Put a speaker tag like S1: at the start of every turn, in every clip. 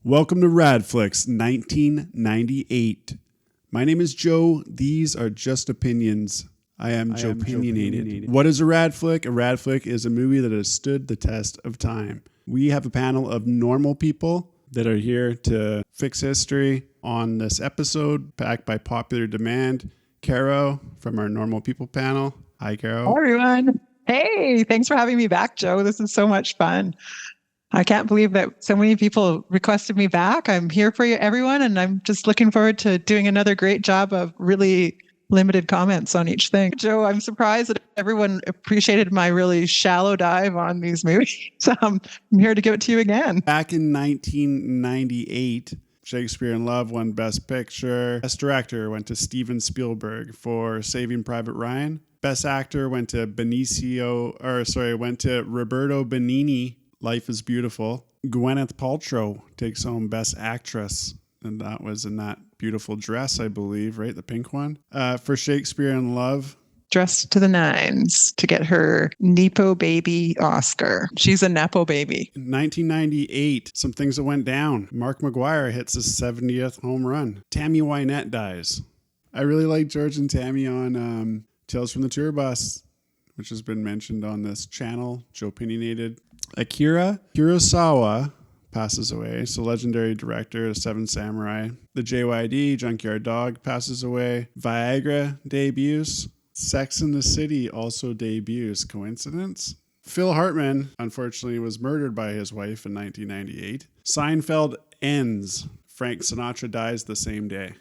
S1: Welcome to Rad Flicks 1998. My name is Joe. These are just opinions. I am Joepinionated. What is a rad flick? A rad flick is a movie that has stood the test of time. We have a panel of normal people that are here to fix history. On this episode, backed by popular demand, Caro from our normal people panel. Hi, Caro.
S2: Hi, everyone. Hey, thanks for having me back, Joe. This is so much fun. I can't believe that so many people requested me back. I'm here for you, everyone, and I'm just looking forward to doing another great job of really limited comments on each thing. Joe, I'm surprised that everyone appreciated my really shallow dive on these movies. I'm here to give it to you again.
S1: Back in 1998, Shakespeare in Love won Best Picture. Best Director went to Steven Spielberg for Saving Private Ryan. Best Actor went to Roberto Benigni, Life is Beautiful. Gwyneth Paltrow takes home Best Actress, and that was in that beautiful dress, I believe, right? The pink one. For Shakespeare in Love.
S2: Dressed to the nines to get her Nepo baby Oscar. She's a Nepo baby.
S1: In 1998, some things that went down. Mark McGuire hits his 70th home run. Tammy Wynette dies. I really like George and Tammy on Tales from the Tour Bus, which has been mentioned on this channel, Joepinionated. Akira Kurosawa passes away. So legendary director of Seven Samurai. The JYD, Junkyard Dog, passes away. Viagra debuts. Sex and the City also debuts. Coincidence? Phil Hartman, unfortunately, was murdered by his wife in 1998. Seinfeld ends. Frank Sinatra dies the same day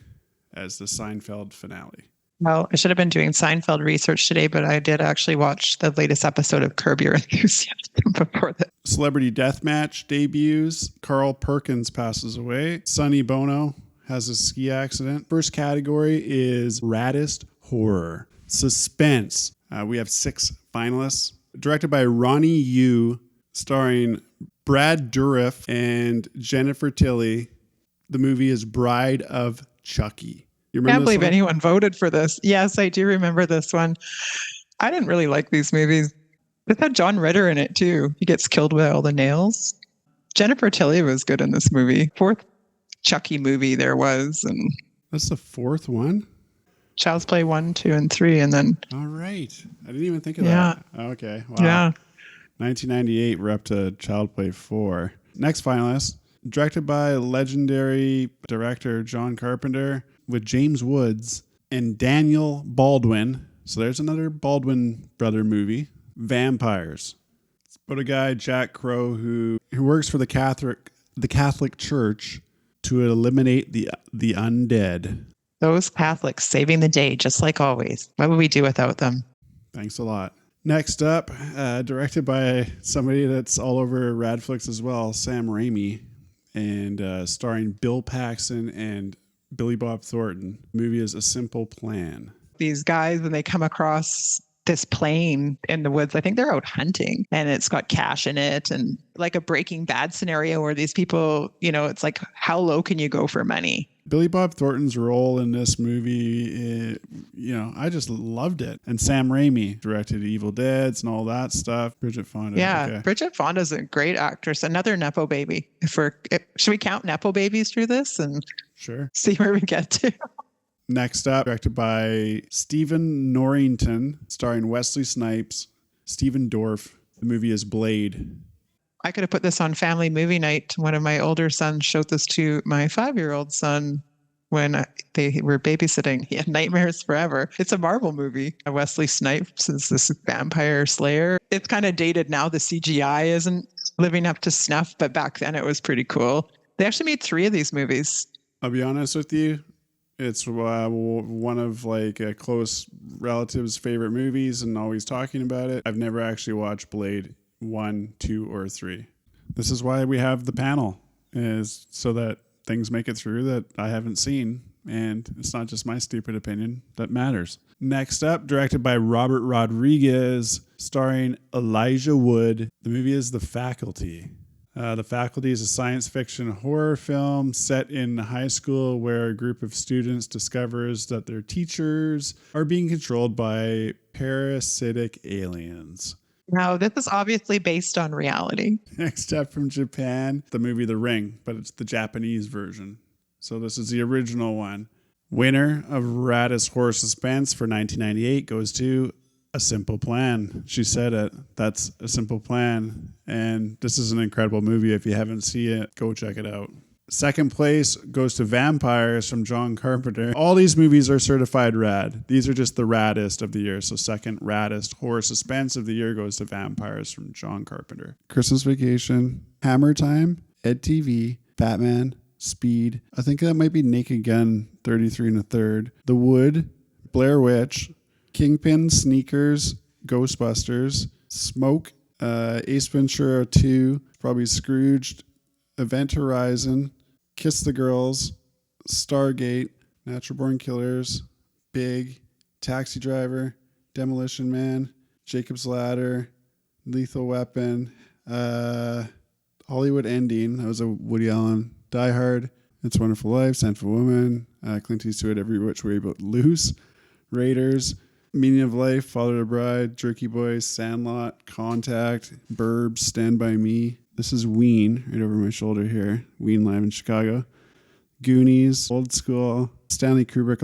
S1: as the Seinfeld finale.
S2: Well, I should have been doing Seinfeld research today, but I did actually watch the latest episode of Curb Your Enthusiasm before that.
S1: Celebrity Deathmatch debuts. Carl Perkins passes away. Sonny Bono has a ski accident. First category is Raddest Horror. Suspense. We have 6 finalists. Directed by Ronnie Yu, starring Brad Dourif and Jennifer Tilly. The movie is Bride of Chucky.
S2: I can't believe anyone voted for this. Yes, I do remember this one. I didn't really like these movies. It had John Ritter in it too. He gets killed with all the nails. Jennifer Tilly was good in this movie. 4th Chucky movie there was. And
S1: that's the 4th one?
S2: Child's Play 1, 2, and 3. And then.
S1: All right. I didn't even think of that. Okay. Wow.
S2: Yeah.
S1: 1998, we're up to Child's Play 4. Next finalist, directed by legendary director John Carpenter, with James Woods and Daniel Baldwin. So there's another Baldwin brother movie. Vampires. It's about a guy, Jack Crow, who works for the Catholic Church to eliminate the undead.
S2: Those Catholics saving the day, just like always. What would we do without them?
S1: Thanks a lot. Next up, directed by somebody that's all over Radflicks as well, Sam Raimi, and starring Bill Paxton and Billy Bob Thornton. The movie is A Simple Plan.
S2: These guys, when they come across this plane in the woods, I think they're out hunting, and it's got cash in it, and like a Breaking Bad scenario where these people, it's like, how low can you go for money?
S1: Billy Bob Thornton's role in this movie, I just loved it. And Sam Raimi directed Evil Deads and all that stuff. Bridget Fonda.
S2: Yeah,
S1: okay.
S2: Bridget Fonda's a great actress. Another Nepo baby. Should we count Nepo babies through this and
S1: sure
S2: see where we get to?
S1: Next up, directed by Stephen Norrington, starring Wesley Snipes, Stephen Dorff. The movie is Blade.
S2: I could have put this on family movie night. One of my older sons showed this to my 5-year-old son when they were babysitting. He had nightmares forever. It's a Marvel movie. Wesley Snipes is this vampire slayer. It's kind of dated now. The CGI isn't living up to snuff, but back then it was pretty cool. They actually made 3 of these movies.
S1: I'll be honest with you. It's one of a close relative's favorite movies and always talking about it. I've never actually watched Blade 1, 2, or 3. This is why we have the panel, is so that things make it through that I haven't seen, and it's not just my stupid opinion that matters. Next up, directed by Robert Rodriguez, starring Elijah Wood. The movie is The Faculty. The Faculty is a science fiction horror film set in high school where a group of students discovers that their teachers are being controlled by parasitic aliens.
S2: Now, this is obviously based on reality.
S1: Next up from Japan, the movie The Ring, but it's the Japanese version. So this is the original one. Winner of Raddest Horror Suspense for 1998 goes to A Simple Plan. She said it. That's A Simple Plan. And this is an incredible movie. If you haven't seen it, go check it out. Second place goes to Vampires from John Carpenter. All these movies are certified rad. These are just the raddest of the year. So second raddest horror suspense of the year goes to Vampires from John Carpenter. Christmas Vacation, Hammer Time, Ed TV, Batman, Speed. I think that might be Naked Gun 33 and a third. The Wood, Blair Witch, Kingpin, Sneakers, Ghostbusters, Smoke, Ace Ventura 2, probably Scrooged, Event Horizon, Kiss the Girls, Stargate, Natural Born Killers, Big, Taxi Driver, Demolition Man, Jacob's Ladder, Lethal Weapon, Hollywood Ending, that was a Woody Allen, Die Hard, It's a Wonderful Life, Sandful Woman, Clint Eastwood, Every Which Way But Loose, Raiders, Meaning of Life, Father to Bride, Jerky Boys, Sandlot, Contact, Burbs, Stand By Me. This is Ween, right over my shoulder here. Ween live in Chicago. Goonies, Old School, Stanley Kubrick.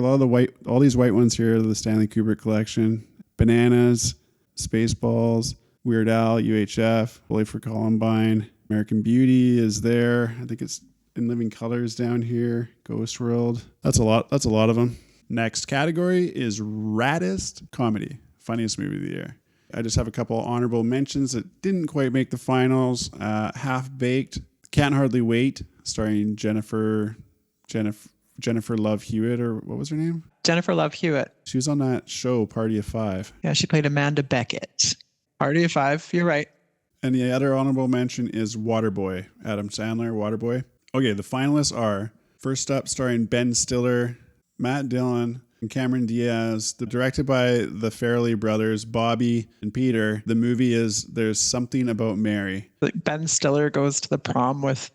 S1: All these white ones here are the Stanley Kubrick collection. Bananas, Spaceballs, Weird Al, UHF, Bully for Columbine. American Beauty is there. I think it's in Living Colors down here. Ghost World. That's a lot of them. Next category is Raddest Comedy. Funniest movie of the year. I just have a couple honorable mentions that didn't quite make the finals. Half Baked, Can't Hardly Wait, starring Jennifer Love Hewitt, or what was her name?
S2: Jennifer Love Hewitt.
S1: She was on that show, Party of Five.
S2: Yeah, she played Amanda Beckett. Party of Five, you're right.
S1: And the other honorable mention is Waterboy, Adam Sandler, Waterboy. Okay, the finalists are, first up, starring Ben Stiller, Matt Dillon, and Cameron Diaz. Directed by the Farrelly brothers, Bobby and Peter. The movie is There's Something About Mary.
S2: Ben Stiller goes to the prom with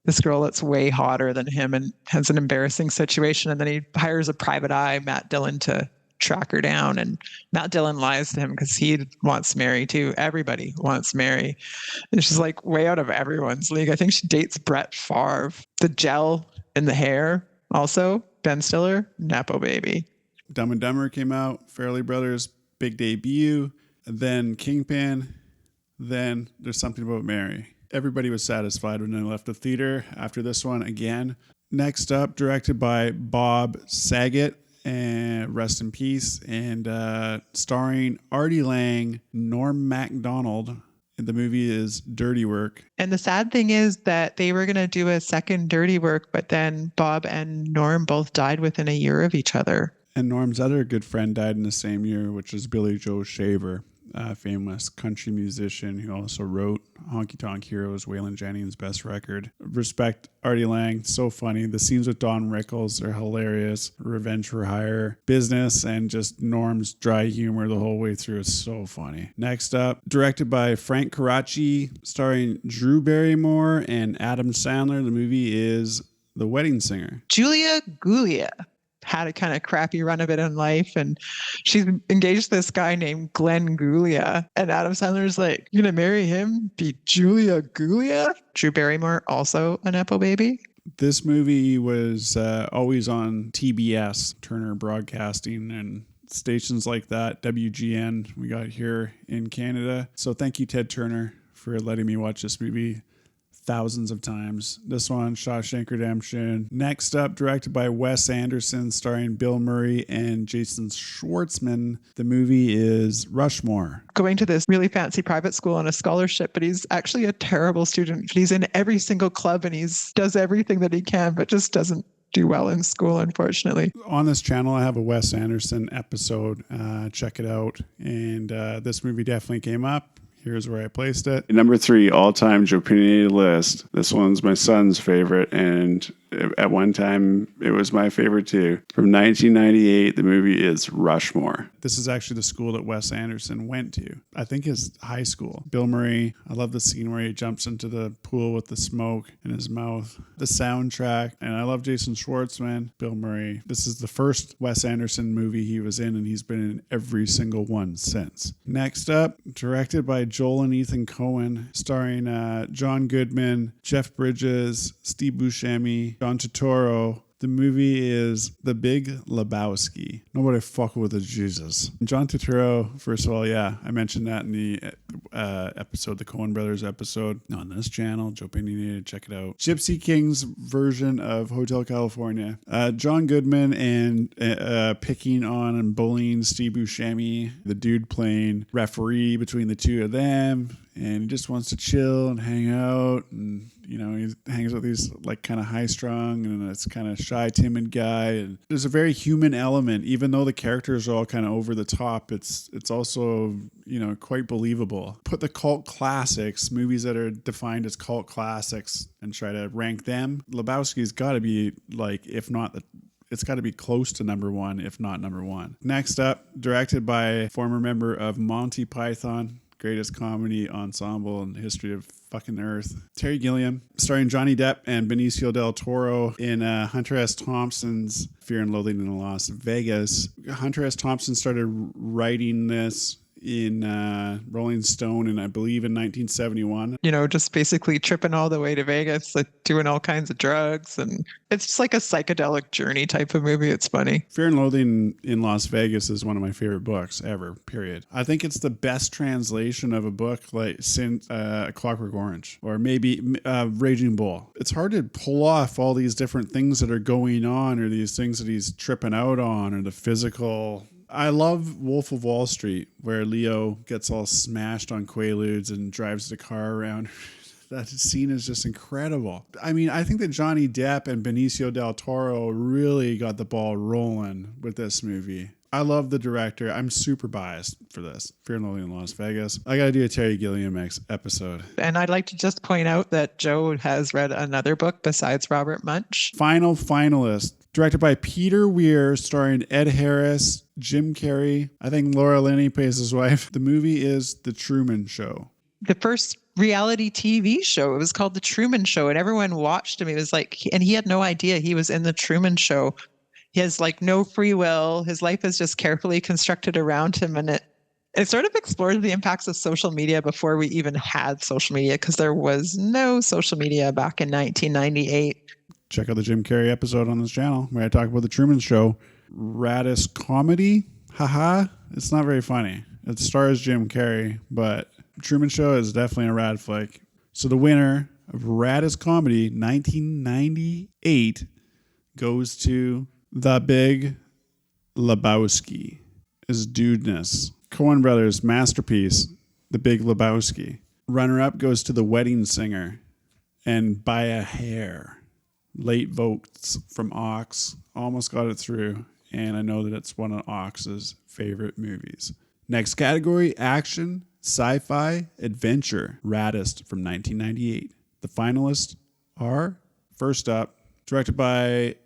S2: this girl that's way hotter than him and has an embarrassing situation. And then he hires a private eye, Matt Dillon, to track her down. And Matt Dillon lies to him because he wants Mary too. Everybody wants Mary. And she's like way out of everyone's league. I think she dates Brett Favre. The gel in the hair also. Ben Stiller, Nepo baby.
S1: Dumb and Dumber came out, Farrelly Brothers, big debut, then Kingpin, then There's Something About Mary. Everybody was satisfied when they left the theater after this one again. Next up, directed by Bob Saget, and rest in peace, and starring Artie Lang, Norm Macdonald. The movie is Dirty Work.
S2: And the sad thing is that they were going to do a second Dirty Work, but then Bob and Norm both died within a year of each other.
S1: And Norm's other good friend died in the same year, which is Billy Joe Shaver, a famous country musician who also wrote Honky Tonk Heroes, Waylon Jennings' best record. Respect Artie Lang, so funny. The scenes with Don Rickles are hilarious. Revenge for Hire, business, and just Norm's dry humor the whole way through is so funny. Next up, directed by Frank Coraci, starring Drew Barrymore and Adam Sandler. The movie is The Wedding Singer.
S2: Julia Gulia had a kind of crappy run of it in life, and she's engaged to this guy named Glenn Gulia, and Adam Sandler's like, "You're gonna marry him? Be Julia Gulia?" Drew Barrymore, also a Nepo baby.
S1: This movie was always on TBS, Turner Broadcasting, and stations like that, WGN, we got here in Canada. So thank you, Ted Turner, for letting me watch this movie thousands of times. This one, Shawshank Redemption. Next up, directed by Wes Anderson, starring Bill Murray and Jason Schwartzman. The movie is Rushmore.
S2: Going to this really fancy private school on a scholarship, but he's actually a terrible student. He's in every single club and does everything that he can, but just doesn't do well in school, unfortunately.
S1: On this channel, I have a Wes Anderson episode. Check it out. And this movie definitely came up. Here's where I placed it. Number 3 all-time Joepinionated list. This one's my son's favorite, and at one time, it was my favorite too. From 1998, the movie is Rushmore. This is actually the school that Wes Anderson went to. I think his high school. Bill Murray, I love the scene where he jumps into the pool with the smoke in his mouth. The soundtrack, and I love Jason Schwartzman. Bill Murray. This is the first Wes Anderson movie he was in, and he's been in every single one since. Next up, directed by Joel and Ethan Coen, starring John Goodman, Jeff Bridges, Steve Buscemi, John Turturro. The movie is The Big Lebowski. Nobody fuck with a Jesus. John Turturro, first of all, yeah, I mentioned that in the episode, the Coen Brothers episode on this channel, Joepinionated, check it out. Gypsy King's version of Hotel California. John Goodman and picking on and bullying Steve Buscemi, the dude playing referee between the two of them. And he just wants to chill and hang out. And, you know, he hangs with these like kind of high strung and it's kind of shy, timid guy. And there's a very human element, even though the characters are all kind of over the top. It's also, you know, quite believable. Put the cult classics, movies that are defined as cult classics, and try to rank them. Lebowski's got to be like, if not it's got to be close to number one, if not number one. Next up, directed by a former member of Monty Python, greatest comedy ensemble in the history of fucking Earth. Terry Gilliam, starring Johnny Depp and Benicio del Toro in Hunter S. Thompson's Fear and Loathing in Las Vegas. Hunter S. Thompson started writing this in Rolling Stone, and I believe in 1971.
S2: You know, just basically tripping all the way to Vegas, like doing all kinds of drugs, and it's just like a psychedelic journey type of movie. It's funny. Fear and Loathing in Las Vegas is one of my favorite books ever, period. I think it's the best translation of a book like since Clockwork Orange, or maybe Raging Bull. It's hard to pull off all these different things that are going on, or these things that he's tripping out on, or the physical. I love Wolf of Wall Street, where Leo gets all smashed on Quaaludes and drives the car around. That scene is just incredible. I mean, I think that Johnny Depp and Benicio del Toro really got the ball rolling with this movie. I love the director. I'm super biased for this. Fear and Loathing in Las Vegas. I got to do a Terry Gilliam episode. And I'd like to just point out that Joe has read another book besides Robert Munch. Final Finalist. Directed by Peter Weir, starring Ed Harris, Jim Carrey. I think Laura Linney plays his wife. The movie is The Truman Show. The first reality TV show. It was called The Truman Show, and everyone watched him. It was like, and he had no idea he was in The Truman Show. He has like no free will. His life is just carefully constructed around him, and it sort of explores the impacts of social media before we even had social media, because there was no social media back in 1998. Check out the Jim Carrey episode on this channel where I talk about The Truman Show. Raddest comedy? Haha. It's not very funny. It stars Jim Carrey, but Truman Show is definitely a rad flick. So the winner of Raddest Comedy 1998 goes to The Big Lebowski. His dudeness. Coen Brothers masterpiece, The Big Lebowski. Runner-up goes to The Wedding Singer and By a Hair. Late votes from Ox. Almost got it through. And I know that it's one of Ox's favorite movies. Next category, action, sci-fi, adventure. Raddest from 1998. The finalists are, first up, directed by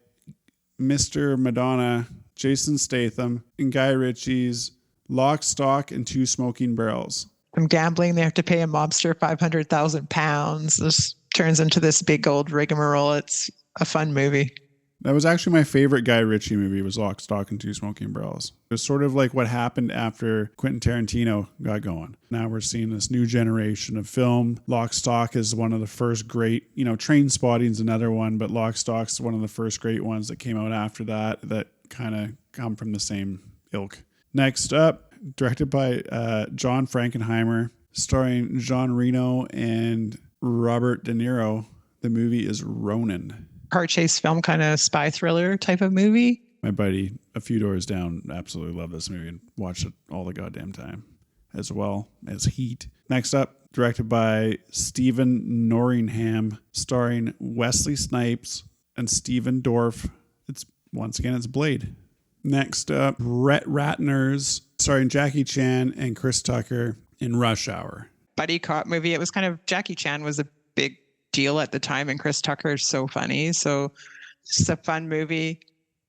S2: Mr. Madonna, Jason Statham, and Guy Ritchie's Lock, Stock, and Two Smoking Barrels. From gambling, they have to pay a mobster 500,000 pounds. This turns into this big old rigmarole. It's a fun movie. That was actually my favorite Guy Ritchie movie, was Lock, Stock, and Two Smoking Barrels. It was sort of like what happened after Quentin Tarantino got going. Now we're seeing this new generation of film. Lock, Stock is one of the first great, you know, Train Spotting's another one, but Lock, Stock's one of the first great ones that came out after that kind of come from the same ilk. Next up, directed by John Frankenheimer, starring Jean Reno and Robert De Niro. The movie is Ronin. Car chase film, kind of spy thriller type of movie. My buddy, a few doors down, absolutely loved this movie and watched it all the goddamn time, as well as Heat. Next up, directed by Stephen Norringham, starring Wesley Snipes and Stephen Dorff. It's Blade. Next up, Brett Ratner's, starring Jackie Chan and Chris Tucker, in Rush Hour. Buddy cop movie. It was kind of, Jackie Chan was a big deal at the time, and Chris Tucker is so funny. So It's a fun movie.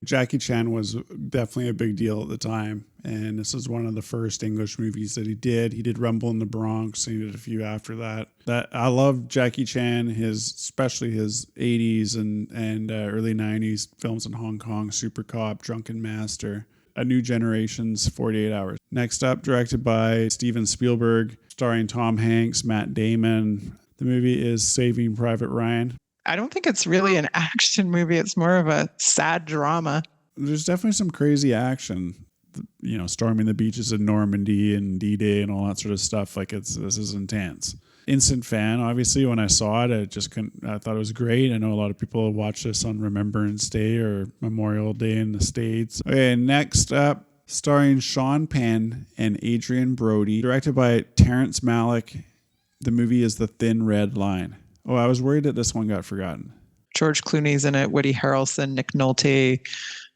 S1: Jackie Chan was definitely a big deal at the time, and this was one of the first English movies that he did. He did Rumble in the Bronx, and he did a few after that. I love Jackie Chan, especially his 80s and early 90s films in Hong Kong, Super Cop, Drunken Master, A New Generation's 48 Hours. Next up, directed by Steven Spielberg, starring Tom Hanks, Matt Damon. The movie is Saving Private Ryan.
S2: I don't think it's really an action movie. It's more of a sad drama.
S1: There's definitely some crazy action, storming the beaches of Normandy and D-Day and all that sort of stuff. This is intense. Instant fan, obviously. When I saw it, I thought it was great. I know a lot of people watch this on Remembrance Day or Memorial Day in the States. Okay, next up, starring Sean Penn and Adrian Brody, directed by Terrence Malick. The movie is The Thin Red Line. Oh, I was worried that this one got forgotten.
S2: George Clooney's in it, Woody Harrelson, Nick Nolte,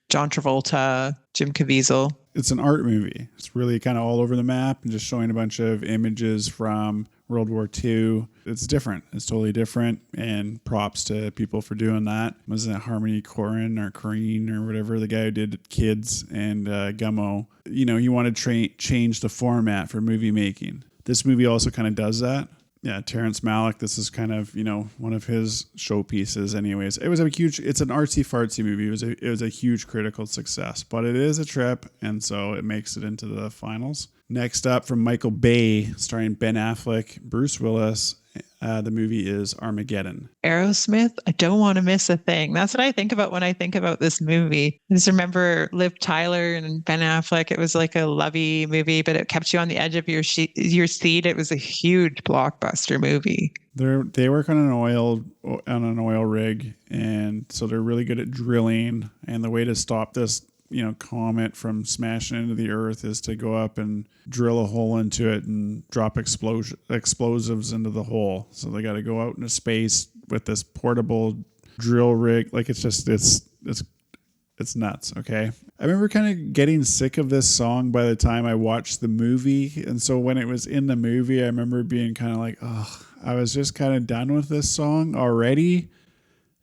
S2: John Travolta, Jim Caviezel.
S1: It's an art movie. It's really kind of all over the map and just showing a bunch of images from World War II. It's different. It's totally different. And props to people for doing that. Wasn't it Harmony Korine or whatever, the guy who did Kids and Gummo? He wanted to change the format for movie making. This movie also kind of does that. Yeah, Terrence Malick. This is kind of, one of his showpieces anyways. It's an artsy-fartsy movie. It was a huge critical success, but it is a trip, and so it makes it into the finals. Next up, from Michael Bay, starring Ben Affleck, Bruce Willis, the movie is Armageddon.
S2: Aerosmith, I don't want to miss a thing. That's what I think about when I think about this movie. I just remember Liv Tyler and Ben Affleck. It was like a lovey movie, but it kept you on the edge of your seat. It was a huge blockbuster movie.
S1: They work on an oil rig, and so they're really good at drilling. And the way to stop this comet from smashing into the earth is to go up and drill a hole into it and drop explosives into the hole. So they got to go out into space with this portable drill rig. It's nuts. Okay. I remember kind of getting sick of this song by the time I watched the movie. And so when it was in the movie, I remember being kind of like, oh, I was just kind of done with this song already.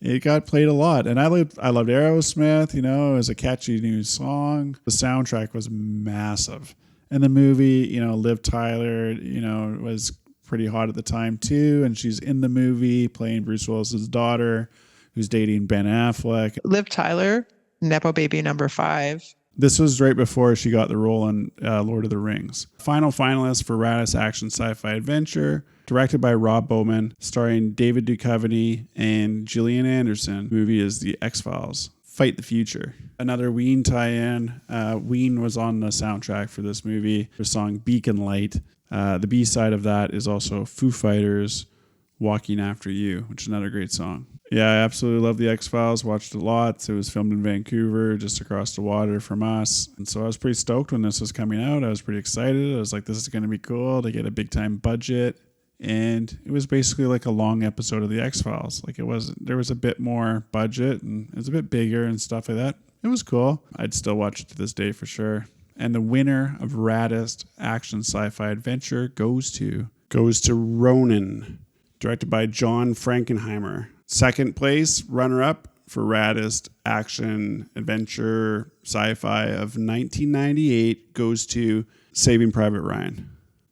S1: It got played a lot, and I loved Aerosmith. It was a catchy new song. The soundtrack was massive, and the movie, Liv Tyler, was pretty hot at the time too, and she's in the movie playing Bruce Willis's daughter, who's dating Ben Affleck.
S2: Liv Tyler, Nepo Baby number 5.
S1: This was right before she got the role in Lord of the Rings. Final finalist for Raddest Action Sci-Fi Adventure, directed by Rob Bowman, starring David Duchovny and Gillian Anderson. The movie is The X-Files. Fight the Future. Another Ween tie-in. Ween was on the soundtrack for this movie. The song Beacon Light. The B-side of that is also Foo Fighters' Walking After You, which is another great song. Yeah, I absolutely love The X-Files. Watched it lots. It was filmed in Vancouver, just across the water from us. And so I was pretty stoked when this was coming out. I was pretty excited. I was like, this is going to be cool. They get a big-time budget. And it was basically like a long episode of The X-Files. There was a bit more budget, and it was a bit bigger and stuff like that. It was cool. I'd still watch it to this day for sure. And the winner of Raddest Action Sci-Fi Adventure goes to Ronin, directed by John Frankenheimer. Second place, runner-up for Raddest Action Adventure Sci-Fi of 1998 goes to Saving Private Ryan,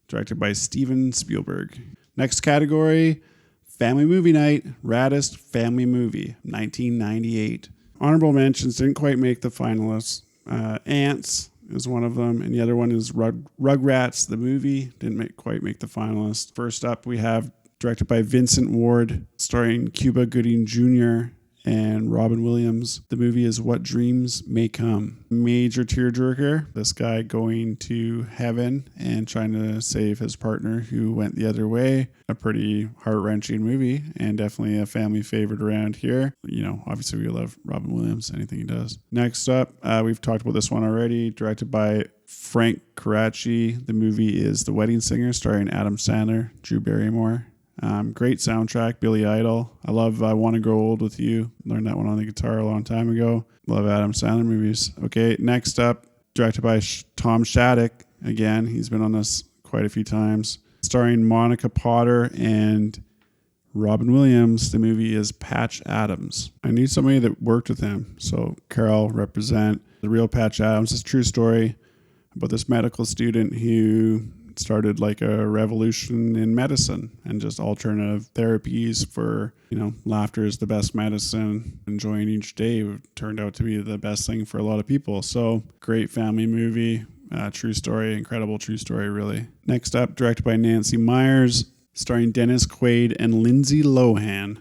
S1: directed by Steven Spielberg. Next category, Family Movie Night, Raddest Family Movie, 1998. Honorable mentions didn't quite make the finalists. Ants is one of them, and the other one is Rugrats, the movie, didn't quite make the finalists. First up, we have directed by Vincent Ward, starring Cuba Gooding Jr. and Robin Williams. The movie is What Dreams May Come. Major tearjerker. This guy going to heaven and trying to save his partner who went the other way. A pretty heart-wrenching movie and definitely a family favorite around here. Obviously we love Robin Williams, anything he does. Next up, we've talked about this one already. Directed by Frank Coraci. The movie is The Wedding Singer, starring Adam Sandler, Drew Barrymore. Great soundtrack, Billy Idol. I love I Want to Grow Old with You. Learned that one on the guitar a long time ago. Love Adam Sandler movies. Okay, next up, directed by Tom Shattuck. Again, he's been on this quite a few times. Starring Monica Potter and Robin Williams. The movie is Patch Adams. I need somebody that worked with him. So Carol, represent. The real Patch Adams is a true story about this medical student who started like a revolution in medicine and just alternative therapies for, laughter is the best medicine. Enjoying each day turned out to be the best thing for a lot of people. So great family movie, true story, incredible true story, really. Next up, directed by Nancy Myers, starring Dennis Quaid and Lindsay Lohan.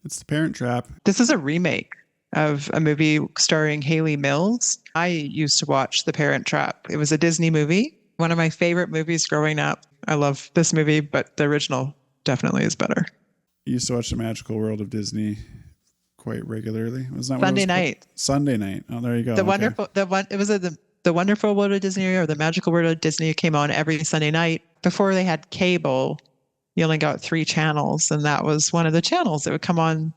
S1: It's The Parent Trap.
S2: This is a remake of a movie starring Haley Mills. I used to watch The Parent Trap. It was a Disney movie. One of my favorite movies growing up. I love this movie, but the original definitely is better.
S1: You used to watch The Magical World of Disney quite regularly. Was that
S2: Sunday night?
S1: Sunday night. Oh, there you go.
S2: The Wonderful World of Disney or The Magical World of Disney came on every Sunday night. Before they had cable, you only got 3 channels, and that was one of the channels that would come on,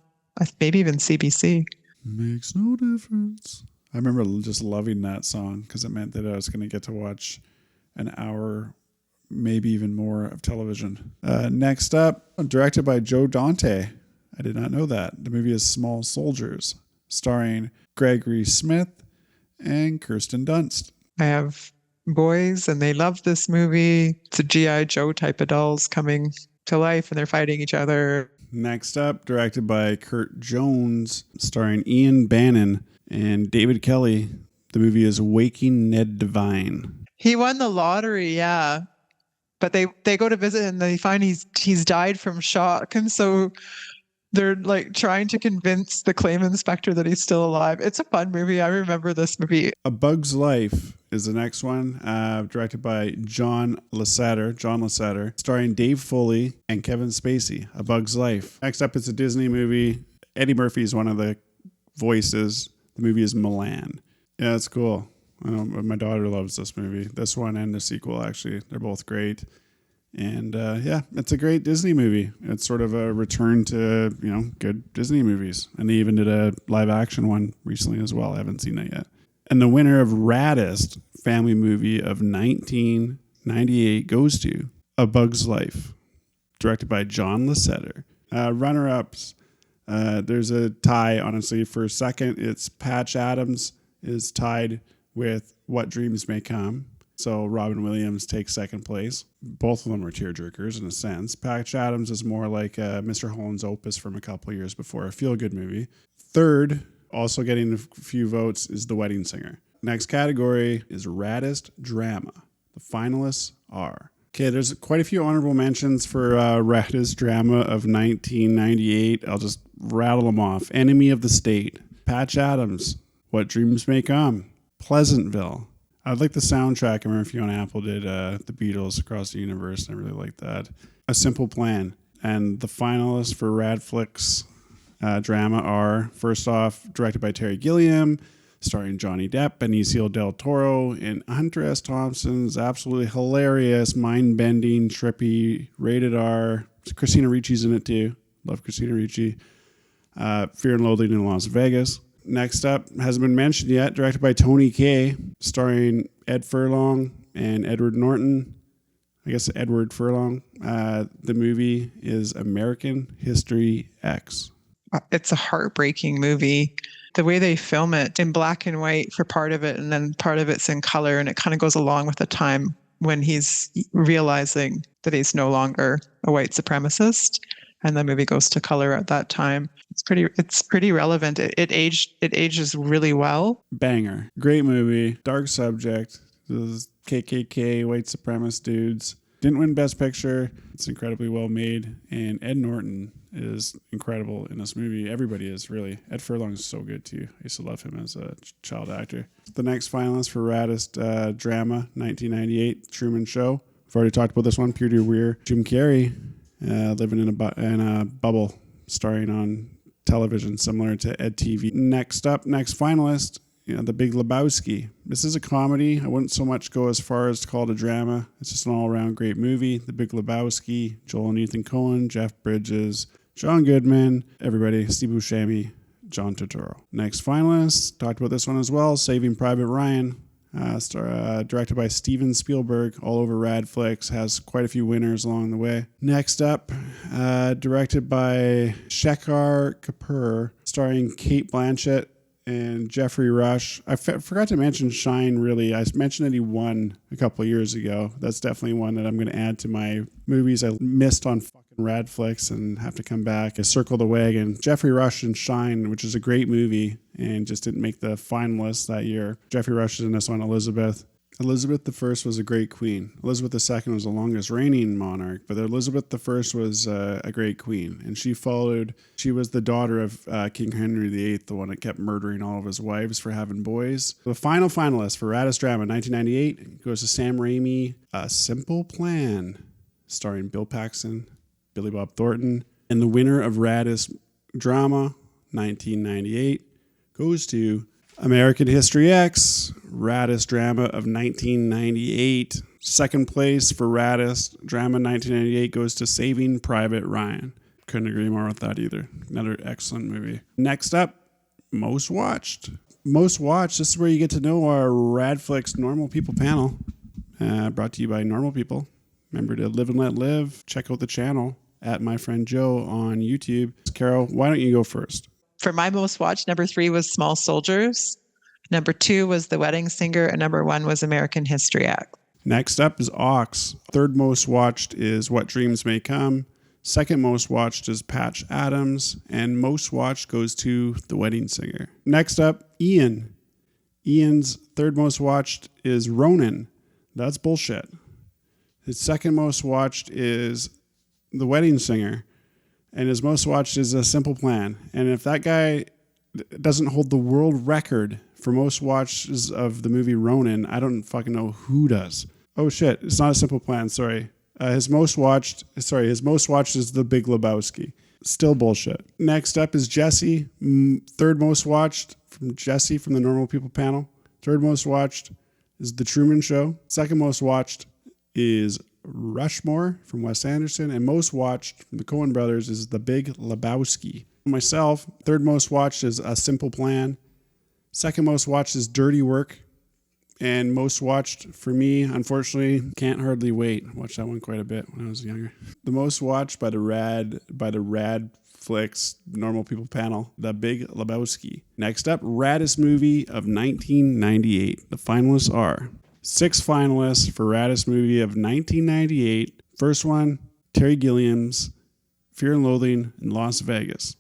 S2: maybe even CBC.
S1: Makes no difference. I remember just loving that song because it meant that I was going to get to watch an hour, maybe even more, of television. Next up, directed by Joe Dante. I did not know that. The movie is Small Soldiers, starring Gregory Smith and Kirsten Dunst.
S2: I have boys and they love this movie. It's a G.I. Joe type of dolls coming to life and they're fighting each other.
S1: Next up, directed by Kurt Jones, starring Ian Bannon and David Kelly. The movie is Waking Ned Devine.
S2: He won the lottery, yeah. But they go to visit and they find he's died from shock. And so they're like trying to convince the claim inspector that he's still alive. It's a fun movie. I remember this movie.
S1: A Bug's Life is the next one, directed by John Lasseter, starring Dave Foley and Kevin Spacey. A Bug's Life. Next up, it's a Disney movie. Eddie Murphy is one of the voices. The movie is Milan. Yeah, it's cool. My daughter loves this movie. This one and the sequel, actually. They're both great. And it's a great Disney movie. It's sort of a return to, good Disney movies. And they even did a live action one recently as well. I haven't seen that yet. And the winner of Raddest Family Movie of 1998 goes to A Bug's Life, directed by John Lasseter. Runner-ups, there's a tie, honestly. For second, it's Patch Adams is tied with What Dreams May Come. So Robin Williams takes second place. Both of them are tearjerkers in a sense. Patch Adams is more like Mr. Holland's Opus from a couple of years before, a feel-good movie. Third, also getting a few votes, is The Wedding Singer. Next category is Raddest Drama. The finalists are... Okay, there's quite a few honorable mentions for Raddest Drama of 1998. I'll just rattle them off. Enemy of the State. Patch Adams. What Dreams May Come. Pleasantville. I like the soundtrack. I remember Fiona Apple did the Beatles Across the Universe, and I really liked that. A Simple Plan. And the finalists for Radflicks drama are, first off, directed by Terry Gilliam, starring Johnny Depp, Benicio del Toro, and Hunter S. Thompson's absolutely hilarious, mind-bending, trippy, rated R. Christina Ricci's in it too. Love Christina Ricci. Fear and Loathing in Las Vegas. Next up, hasn't been mentioned yet, directed by Tony Kaye, starring Ed Furlong and Edward Norton. I guess Edward Furlong. The movie is American History X.
S2: It's a heartbreaking movie. The way they film it in black and white for part of it, and then part of it's in color, and it kind of goes along with the time when he's realizing that he's no longer a white supremacist. And the movie goes to color at that time. It's pretty relevant. It ages really well.
S1: Banger. Great movie. Dark subject. Those KKK white supremacist dudes. Didn't win Best Picture. It's incredibly well made. And Ed Norton is incredible in this movie. Everybody is, really. Ed Furlong is so good, too. I used to love him as a child actor. The next finalist for Raddest Drama, 1998, Truman Show. I've already talked about this one. Peter Weir. Jim Carrey. Living in a bubble, starring on television, similar to EdTV. Next finalist, The Big Lebowski. This is a comedy. I wouldn't so much go as far as to call it a drama. It's just an all-around great movie. The Big Lebowski, Joel and Ethan Coen, Jeff Bridges, John Goodman, everybody, Steve Buscemi, John Turturro. Next finalist, talked about this one as well, Saving Private Ryan. Directed by Steven Spielberg, all over Rad Flicks, has quite a few winners along the way. Next up, directed by Shekhar Kapoor, starring Kate Blanchett and Jeffrey Rush. I forgot to mention Shine, really. I mentioned that he won a couple of years ago. That's definitely one that I'm going to add to my movies I missed on fucking Rad Flicks and have to come back. I Circle the Wagon. Jeffrey Rush and Shine, which is a great movie and just didn't make the finalists that year. Jeffrey Rush is in this one, Elizabeth. Elizabeth I was a great queen. Elizabeth II was the longest reigning monarch, but Elizabeth I was a great queen. And she was the daughter of King Henry VIII, the one that kept murdering all of his wives for having boys. The final finalist for Raddest Drama 1998 goes to Sam Raimi, A Simple Plan, starring Bill Paxton, Billy Bob Thornton. And the winner of Raddest Drama 1998 goes to American History X, Raddest Drama of 1998. Second place for Raddest Drama 1998 goes to Saving Private Ryan. Couldn't agree more with that either. Another excellent movie. Next up, Most Watched. Most Watched, this is where you get to know our Radflicks Normal People panel. Brought to you by Normal People. Remember to live and let live. Check out the channel at My Friend Joe on YouTube. Carol, why don't you go first?
S2: For my most watched, number 3 was Small Soldiers. Number 2 was The Wedding Singer. And number 1 was American History X.
S1: Next up is Ox. Third most watched is What Dreams May Come. Second most watched is Patch Adams. And most watched goes to The Wedding Singer. Next up, Ian. Ian's third most watched is Ronin. That's bullshit. His second most watched is The Wedding Singer. And his most watched is A Simple Plan. And if that guy doesn't hold the world record for most watches of the movie Ronin, I don't fucking know who does. Oh shit, it's not A Simple Plan, sorry. His most watched is The Big Lebowski. Still bullshit. Next up is Jesse. Third most watched from Jesse from the Normal People panel. Third most watched is The Truman Show. Second most watched is Rushmore from Wes Anderson, and most watched from the Coen brothers is The Big Lebowski. Myself, third most watched is A Simple Plan. Second most watched is Dirty Work. And most watched for me, unfortunately, Can't Hardly Wait. Watched that one quite a bit when I was younger. The most watched by the Rad Flicks Normal People panel, The Big Lebowski. Next up, Raddest Movie of 1998. The finalists are 6 finalists for Raddest Movie of 1998. First one, Terry Gilliam's Fear and Loathing in Las Vegas,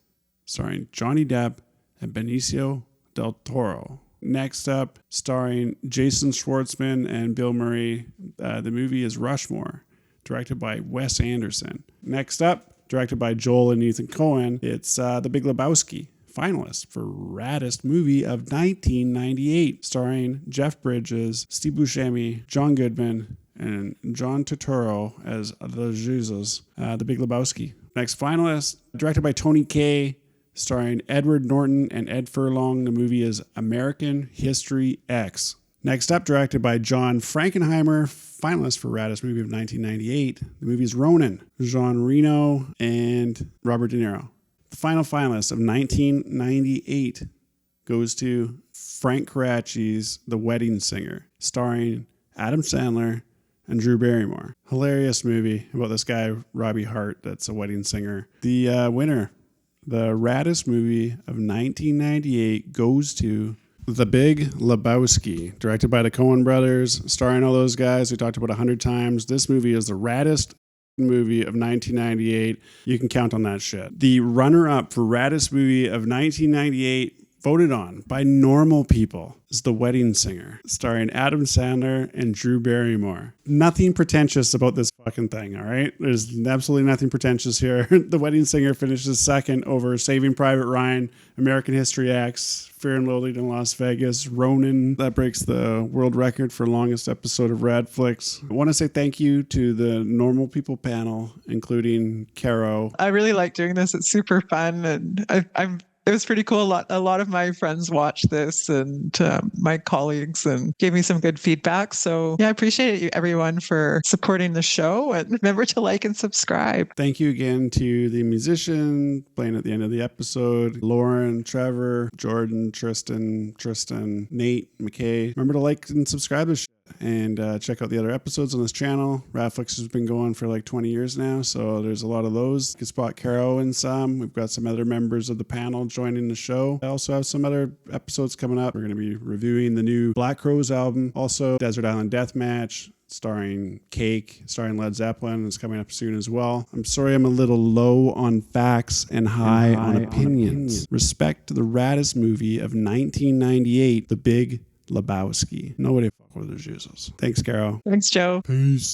S1: starring Johnny Depp and Benicio del Toro. Next up, starring Jason Schwartzman and Bill Murray, the movie is Rushmore, directed by Wes Anderson. Next up, directed by Joel and Ethan Coen, it's The Big Lebowski. Finalist for Raddest Movie of 1998, starring Jeff Bridges, Steve Buscemi, John Goodman, and John Turturro as the Jesus, The Big Lebowski. Next finalist, directed by Tony Kaye, starring Edward Norton and Ed Furlong. The movie is American History X. Next up, directed by John Frankenheimer, finalist for Raddest Movie of 1998. The movie is Ronin, Jean Reno, and Robert De Niro. The final finalist of 1998 goes to Frank Caracci's The Wedding Singer, starring Adam Sandler and Drew Barrymore. Hilarious movie about this guy, Robbie Hart, that's a wedding singer. The winner, the Raddest Movie of 1998, goes to The Big Lebowski, directed by the Coen brothers, starring all those guys we talked about 100 times. This movie is the raddest movie of 1998. You can count on that shit. The runner-up for Raddest Movie of 1998, voted on by Normal People, is The Wedding Singer, starring Adam Sandler and Drew Barrymore. Nothing pretentious about this fucking thing, all right? There's absolutely nothing pretentious here. The Wedding Singer finishes second over Saving Private Ryan, American History X, Fear and Loathing in Las Vegas, Ronin. That breaks the world record for longest episode of Rad Flicks. I want to say thank you to the Normal People panel, including Caro.
S2: I really like doing this. It's super fun, and it was pretty cool. A lot of my friends watched this, and my colleagues, and gave me some good feedback. So yeah, I appreciate you, everyone, for supporting the show. And remember to like and subscribe.
S1: Thank you again to the musician playing at the end of the episode, Lauren, Trevor, Jordan, Tristan, Nate, McKay. Remember to like and subscribe to the show. and check out the other episodes on this channel. Radflicks has been going for like 20 years now, so there's a lot of those. You can spot Caro in some. We've got some other members of the panel joining the show. I also have some other episodes coming up. We're going to be reviewing the new Black Crowes album, also Desert Island Deathmatch, starring Cake, starring Led Zeppelin, is coming up soon as well. I'm sorry I'm a little low on facts and high on opinions. Respect to the raddest movie of 1998, The Big Lebowski. Nobody fuck with their Jesus. Thanks, Caro.
S2: Thanks, Joe.
S1: Peace.